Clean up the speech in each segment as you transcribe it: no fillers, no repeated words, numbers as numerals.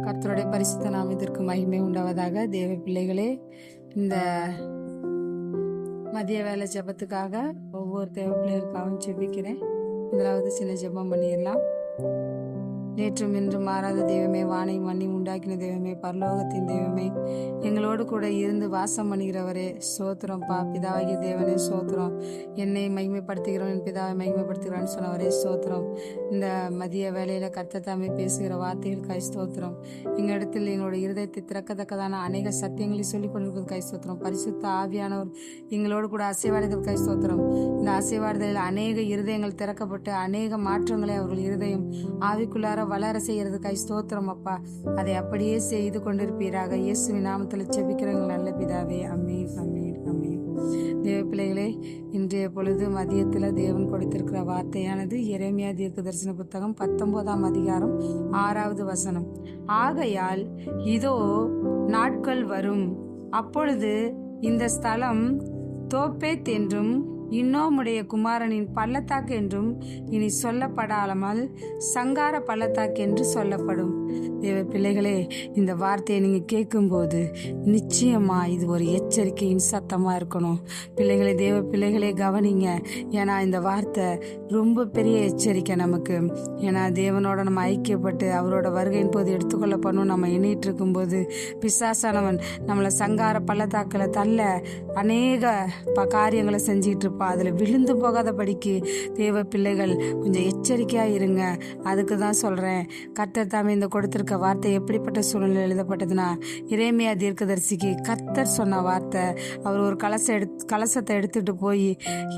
கர்த்தருடைய பரிசுத்த நாமத்திற்கு மகிமை உண்டாவதாக. தேவ பிள்ளைகளே, இந்த மதிய வேலை ஜெபத்துக்காக ஒவ்வொரு தேவ பிள்ளைகளுக்காகவும் ஜெபிக்கிறேன். முதலாவது சின்ன ஜெபம் பண்ணிடலாம். நேற்றும் இன்றும் மாறாத தெய்வமே, வானை மண்ணி உண்டாக்கின தெய்வமே, பரலோகத்தின் தெய்வமே, எங்களோடு கூட இருந்து வாசம் பண்ணுகிறவரே, சோத்திரம் பா. பிதாவாகிய தேவனே சோத்திரம். என்னை மகிமைப்படுத்துகிறோம், என் பிதாவை மகிமைப்படுத்துகிறான்னு சொன்னவரே சோத்திரம். இந்த மதிய வேலையில கர்த்தர் தாமே பேசுகிற வார்த்தைகளுக்காய் ஸ்தோத்திரம். எங்க இடத்தில் எங்களுடைய இருதயத்தை திறக்கத்தக்கதான அநேக சத்தியங்களை சொல்லிக் கொண்டிருக்கிறதுக்காய் ஸ்தோத்திரம். பரிசுத்த ஆவியானவர் எங்களோடு கூட அசைவாடுகிறதுக்காய் ஸ்தோத்திரம். இந்த அசைவாடுதலில் அநேக இருதயங்கள் திறக்கப்பட்டு அநேக மாற்றங்களை அவர்கள் இருதயம் ஆவிக்குள்ளார வளர செய்யறதுக்காய் ஸ்தோத்திரம் அப்பா. அதை அப்படியே செய்து கொண்டிருப்பீராக. இயேசுவின் நாமத்தில் ஜெபிக்கிறவங்க நல்ல பிதாவே. அமீன், அமீன், அமீன். தேவ பிள்ளைகளே, இன்றைய பொழுது மதியத்தில் தேவன் கொடுத்திருக்கிற வார்த்தையானது எரேமியா தீர்க்கதரிசன புத்தகம் 19ஆம் அதிகாரம் 6வது வசனம். ஆகையால் இதோ நாட்கள் வரும், அப்பொழுது இந்த ஸ்தலம் தோப்பேத் என்றும் இன்னோமுடைய குமாரனின் பள்ளத்தாக்கு என்றும் இனி சொல்லப்படாமல் சங்கார பள்ளத்தாக்கு என்று சொல்லப்படும். தேவ பிள்ளைகளே, இந்த வார்த்தையை நீங்க கேட்கும்போது நிச்சயமா இது ஒரு எச்சரிக்கையின் சத்தமா இருக்கணும். பிள்ளைகளை, தேவ பிள்ளைகளே கவனிங்க. ஏன்னா இந்த வார்த்தை ரொம்ப பெரிய எச்சரிக்கை நமக்கு. ஏன்னா தேவனோட நம்ம ஐக்கியப்பட்டு அவரோட வருகையின் போது எடுத்துக்கொள்ளப்படணும் நம்ம எண்ணிட்டு இருக்கும்போது பிசாசானவன் நம்மளை சங்கார பள்ளத்தாக்கில் தள்ள அநேக காரியங்களை செஞ்சிட்டு இருப்பான். அதுல விழுந்து போகாதபடிக்கு தேவ பிள்ளைகள் கொஞ்சம் எச்சரிக்கையா இருங்க. அதுக்கு தான் சொல்றேன். கர்த்தர் தாமே இந்த கொடுத்திருக்க வார்த்தை எப்படிப்பட்ட சூழ்நிலை எழுதப்பட்டதுன்னா, எரேமியா தீர்க்கதரிசிக்கு கர்த்தர் சொன்ன வார்த்தை. அவர் ஒரு கலசத்தை எடுத்துட்டு போய்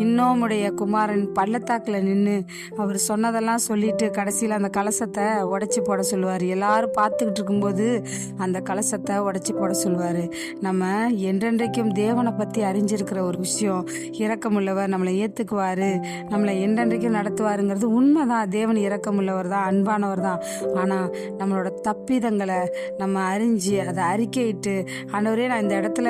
இன்னோமுடைய குமாரன் பள்ளத்தாக்குல நின்று அவர் சொன்னதெல்லாம் சொல்லிட்டு கடைசியில் அந்த கலசத்தை உடைச்சி போட சொல்லுவார். எல்லாரும் பார்த்துக்கிட்டு இருக்கும்போது அந்த கலசத்தை உடைச்சி போட சொல்லுவாரு. நம்ம என்றென்றைக்கும் தேவனை பத்தி அறிஞ்சிருக்கிற ஒரு விஷயம், இரக்கமுள்ளவர், நம்மளை ஏத்துக்குவாரு, நம்மளை என்றென்றைக்கும் நடத்துவாருங்கிறது உண்மைதான். தேவன் இரக்கமுள்ளவர் தான், அன்பானவர் தான். ஆனா நம்மளோட தப்பிதங்களை நம்ம அறிஞ்சு அதை அறிக்கையிட்டு, ஆண்டவரே நான் இந்த இடத்துல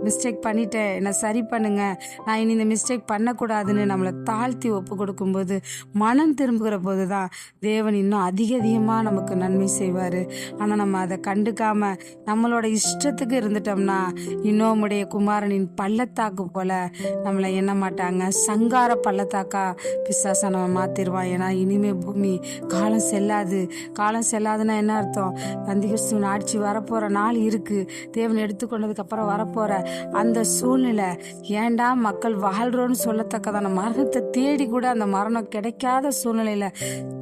மிஸ்டேக் பண்ணிட்டேன், என்னை சரி பண்ணுங்க, நான் இனி இந்த மிஸ்டேக் பண்ணக்கூடாதுன்னு நம்மளை தாழ்த்தி ஒப்பு கொடுக்கும்போது, மனம் திரும்புகிற போதுதான் தேவன் இன்னும் அதிகமாக நமக்கு நன்மை செய்வாரு. ஆனா நம்ம அதை கண்டுக்காம நம்மளோட இஷ்டத்துக்கு இருந்துட்டோம்னா இன்னோமுடைய குமாரனின் பள்ளத்தாக்கு போல நம்மளை எண்ண மாட்டாங்க, சங்கார பள்ளத்தாக்கா பிசாசா நம்ம மாத்திருவான். ஏன்னா இனிமே பூமி காலம் செல்லாது. காலம் செல்லாதுன்னா என்ன அர்த்தம்? அந்திகிறிஸ்துவின் ஆட்சி வரப்போற நாள் இருக்கு. தேவன் எடுத்துக்கொண்டதுக்கு அப்புறம் வரப்போற அந்த சூழ்நிலை, ஏண்டா மக்கள் வாழ்றோன்னு சொல்லத்தக்கதான மரணத்தை தேடி கூட அந்த மரணம் கிடைக்காத சூழ்நிலையில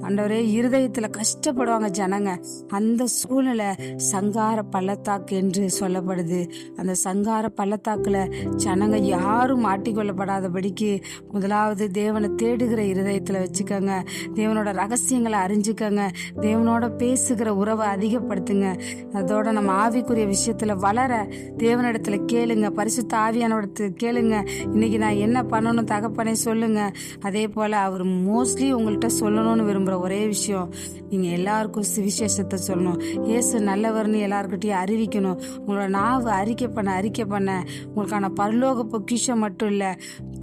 ஆண்டவரே இருதயத்துல கஷ்டப்படுவாங்க ஜனங்க. அந்த சூழ்நிலை சங்கார பள்ளத்தாக்கு என்று சொல்லப்படுது. அந்த சங்கார பள்ளத்தாக்குல ஜனங்க யாரும் மாட்டிக்கொள்ளப்படாதபடிக்கு முதலாவது தேவனை தேடுகிற இருதயத்துல வச்சுக்கோங்க. தேவனோட ரகசியங்களை அறிஞ்சுக்கங்க. தேவனோட பேசுகிற உறவை அதிகப்படுத்துங்க. அதோட நம்ம ஆவிக்குரிய விஷயத்துல வளர தேவனிடத்துல கேளுங்க. பரிசுத்த ஆவியானோட கேளுங்க. இன்னைக்கு நான் என்ன பண்ணணும் தகப்பனே சொல்லுங்க. அதே போல அவர் மோஸ்ட்லி உங்கள்கிட்ட சொல்லணும்னு விரும்புற ஒரே விஷயம், நீங்க எல்லாருக்கும் சுவிசேஷத்தை சொல்லணும். இயேசு நல்லவர்னு எல்லாருக்கிட்டையும் அறிவிக்கணும். உங்களோட நாவு அறிக்கை பண்ண உங்களுக்கான பரலோக பொக்கிஷம் மட்டும் இல்ல,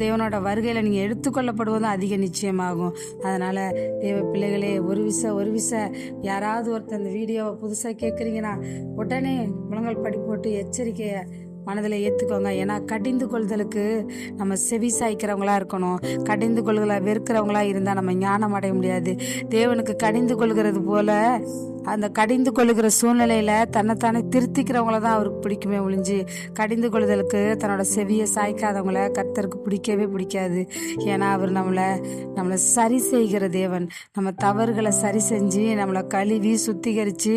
தேவனோட வருகையில நீங்க எடுத்துக்கொள்ளப்படுவதும் அதிக நிச்சயமாகும். அதனால தேவ பிள்ளைகளே, ஒரு விசை யாராவது ஒருத்தர் இந்த வீடியோவை புதுசா கேட்குறீங்கன்னா உடனே முழங்கால் படி போட்டு எச்சரிக்கைய மனதில் ஏற்றுக்கோங்க. ஏன்னா கடிந்து கொள்தலுக்கு நம்ம செவி சாய்க்கிறவங்களா இருக்கணும். கடிந்து கொள்களை வெறுக்கிறவங்களா இருந்தால் நம்ம ஞானம் அடைய முடியாது. தேவனுக்கு கடிந்து கொள்கிறது போல அந்த கடிந்து கொள்ளுகிற சூழ்நிலையில தன்னைத்தானே திருத்திக்கிறவங்கள தான் அவருக்கு பிடிக்குமே ஒழிஞ்சு, கடிந்து கொள்ளுதலுக்கு தன்னோட செவியை சாய்க்காதவங்கள கர்த்தருக்கு பிடிக்கவே பிடிக்காது. ஏன்னா அவர் நம்மளை சரி செய்கிற தேவன். நம்ம தவறுகளை சரி செஞ்சு நம்மளை கழுவி சுத்திகரிச்சு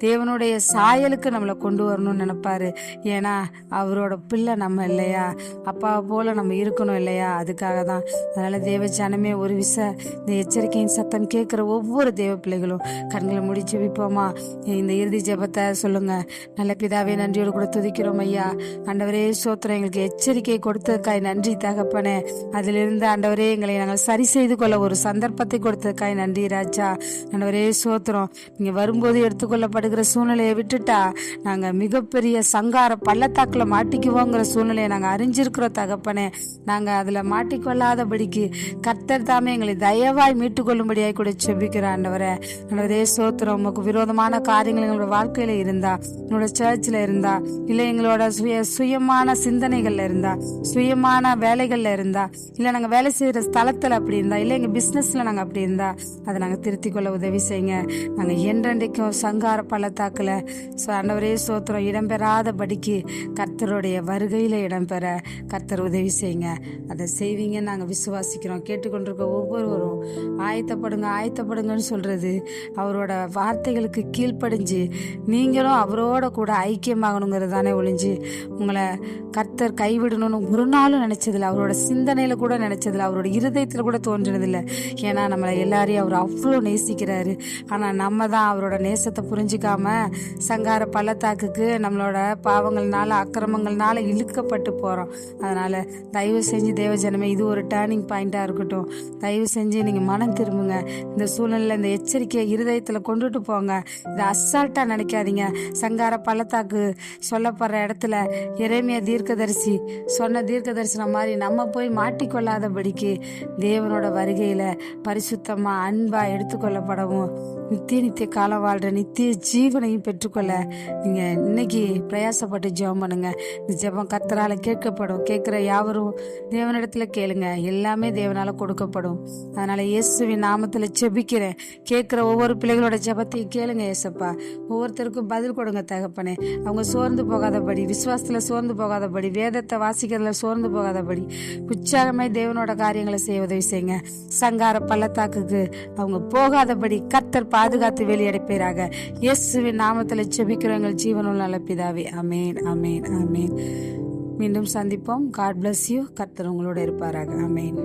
தேவனுடைய சாயலுக்கு நம்மளை கொண்டு வரணும்னு நினைப்பாரு. ஏன்னா அவரோட பிள்ளை நம்ம இல்லையா, அப்பா போல நம்ம இருக்கணும் இல்லையா, அதுக்காக தான். அதனால தேவ ஜனமே, ஒரு இந்த எச்சரிக்கையின் சத்தம் கேட்கிற ஒவ்வொரு தேவ பிள்ளைகளும் கண்களை முடிச்சு விப்போமா. இந்த இறுதி ஜெபத்தை சொல்லுங்க. நல்ல பிதாவே, நன்றியோடு கூட துதிக்கிறோம் ஐயா. ஆண்டவரே சோத்திரம், எங்களுக்கு எச்சரிக்கையை கொடுத்ததுக்காய் நன்றி தகப்பனே. அதிலிருந்து ஆண்டவரே எங்களை நாங்கள் சரி செய்து கொள்ள ஒரு சந்தர்ப்பத்தை கொடுத்ததுக்காய் நன்றி ராஜா. ஆண்டவரே சோத்திரம், நீங்க வரும்போது எடுத்துக்கொள்ளப்படுகிற சூழ்நிலையை விட்டுட்டா நாங்க மிகப்பெரிய சங்கார பள்ளத்தாக்கு பள்ளத்தாக்குல மாட்டிக்குவோங்கிற சூழ்நிலையை நாங்கள் அறிஞ்சிருக்கிறோம் தகப்பனே. நாங்கள் அதில் மாட்டிக்கொள்ளாதபடிக்கு கர்த்தர் தாமே எங்களை தயவாய் மீட்டுக்கொள்ளும்படியாய் கூட செபிக்கிற ஆண்டவரே. ஆண்டவரே ஸ்தோத்திரம். உமக்கு விரோதமான காரியங்கள் எங்களோட வாழ்க்கையில இருந்தா, எங்களோட சர்ச்சில் இருந்தா, இல்லை எங்களோட சுயமான சிந்தனைகள்ல இருந்தா, சுயமான வேலைகள்ல இருந்தா, இல்லை நாங்கள் வேலை செய்யற ஸ்தலத்தில் அப்படி இருந்தா, இல்லை எங்கள் பிஸ்னஸ்ல நாங்கள் அப்படி இருந்தா அதை நாங்கள் திருத்திக் கொள்ள உதவி செய்யுங்க. நாங்கள் என்றென்றைக்கும் சங்கார பள்ளத்தாக்குல ஆண்டவரே ஸ்தோத்திரம் இடம்பெறாதபடிக்கு கர்த்தருடைய வருகையில இடம்பெற கர்த்தர் உதவி செய்யுங்க. அதை செய்வீங்க நாங்கள் விசுவாசிக்கிறோம். கேட்டுக்கொண்டிருக்க ஒவ்வொருவரும் ஆயத்தப்படுங்கன்னு சொல்றது அவரோட வார்த்தைகளுக்கு கீழ்ப்படிஞ்சு நீங்களும் அவரோட கூட ஐக்கியமாகணுங்கிறது தானே ஒழிஞ்சு உங்களை கர்த்தர் கைவிடணும்னு ஒரு நாளும் நினைச்சதில்லை. அவரோட சிந்தனையில கூட நினைச்சதில்லை. அவரோட இருதயத்துல கூட தோன்றினதில்லை. ஏன்னா நம்மளை எல்லாரையும் அவர் அவ்வளோ நேசிக்கிறாரு. ஆனா நம்ம தான் அவரோட நேசத்தை புரிஞ்சுக்காம சங்கார பள்ளத்தாக்குக்கு நம்மளோட பாவங்கள்னால அக்கிரமங்கள்னால இழுக்கப்பட்டு போறோம். அதனால தயவு செஞ்சு தேவஜனமே, இது ஒரு டேர்னிங் பாயிண்டா இருக்கட்டும். தயவு செஞ்சு நீங்க மனம் திரும்புங்க. இந்த சூழ்நிலை இந்த எச்சரிக்கையை இருதயத்துல கொண்டுட்டு போங்க. இதை அசால்ட்டா நினைக்காதீங்க. சங்கார பள்ளத்தாக்கு சொல்லப்படுற இடத்துல எரேமியா தீர்க்கதரிசி சொன்ன தீர்க்கதரிசனம் மாதிரி நம்ம போய் மாட்டிக்கொள்ளாதபடிக்கு தேவனோட வருகையில பரிசுத்தமா அன்பா எடுத்துக்கொள்ளப்படவும் நித்திய காலம் வாழ்ற நித்திய ஜீவனையும் பெற்றுக்கொள்ள நீங்க இன்னைக்கு பிரயாசப்பட்டு ஜெபம் பண்ணுங்க. இந்த ஜெபம் கர்த்தரால கேட்கப்படும். கேட்கிற யாவரும் தேவனிடத்துல கேளுங்க, எல்லாமே தேவனால கொடுக்கப்படும். அதனால இயேசுவின் நாமத்துல ஜெபிக்கிறேன். கேட்கிற ஒவ்வொரு பிள்ளைகளோட ஜெபத்தையும் கேளுங்க ஏசப்பா. ஒவ்வொருத்தருக்கும் பதில் கொடுங்க தகப்பனே. அவங்க சோர்ந்து போகாதபடி, விசுவாசத்துல சோர்ந்து போகாதபடி, வேதத்தை வாசிக்கிறதுல சோர்ந்து போகாதபடி உற்சாகமே தேவனோட காரியங்களை செய்ய உதவி செய்யுங்க. சங்கார பள்ளத்தாக்குக்கு அவங்க போகாதபடி கர்த்தர் பாதுகாத்து வெளியடைப்பீராக. இயேசுவின் நாமத்தில் ஜெபிக்கிறவங்க ஜீவனுள்ள நல்ல பிதாவே. ஆமேன், ஆமேன், ஆமேன். மீண்டும் சந்திப்போம். God bless you. கர்த்தர் உங்களோட இருப்பாராக. ஆமேன்.